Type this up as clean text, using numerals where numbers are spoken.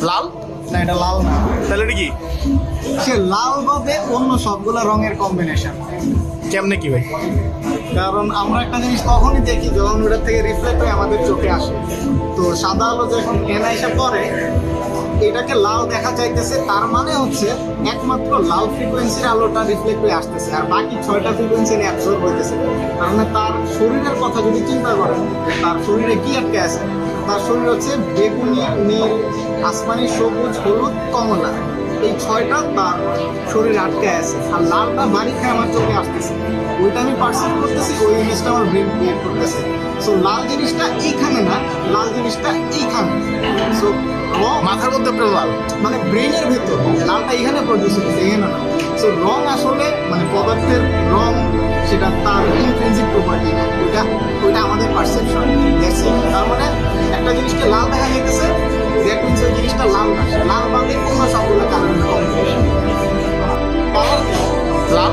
লাল? না, এটা লাল না। তাহলে এটা কি? সে লাল বাদে অন্য সবগুলো রঙের কম্বিনেশন। কেমনে কি ভাই? কারণ আমরা একটা জিনিস তখনই দেখি যখন ওটার থেকে রিফ্লেক্ট হয়ে আমাদের চোখে আসে। তো সাদা আলো যখন এনআইসা পরে এটাকে লাল দেখা যাইতেছে, তার মানে হচ্ছে একমাত্র লাল ফ্রিকোয়েন্সির আলোটা রিফ্লেক্ট হয়ে আসতেছে, আর বাকি 6টা ফ্রিকোয়েন্সি অ্যাবজর্ব হইতেছে। তার মানে তার শরীরের কথা যদি চিন্তা করেন, তার শরীরে কি আটকে আছে? তার শরীর হচ্ছে বেগুনি, নীল, আসমানি, সবুজ, হলুদ, কমলা, এই 6টা তার শরীরে আটকে আছে। আর লালটা বাড়ি খেয়ে আমার চোখে আসতেছে, ওইটা আমি পার্সিভ করতেছি, ওই জিনিসটা আমার ব্রেন ক্রিয়েট করতেছে। সো লাল জিনিসটা এইখানে না, লাল জিনিসটা এইখানে। সো মাথার মধ্যে আপনার লাল? মানে ব্রেনের ভেতর লালটা এখানে প্রডিউস হচ্ছে, এখানে না। সো রং আসলে মানে পদার্থের রং, সেটা তার ইন্ট্রিনসিক প্রপার্টি না, ওইটা আমাদের পারসেপশন। তার মানে একটা জিনিসকে লাল দেখা যেতেছে, দ্যাট মিনস ওই জিনিসটা লাল না, লাল বাদে অন্য সবগুলো কালার কম্বিনেশন। লাল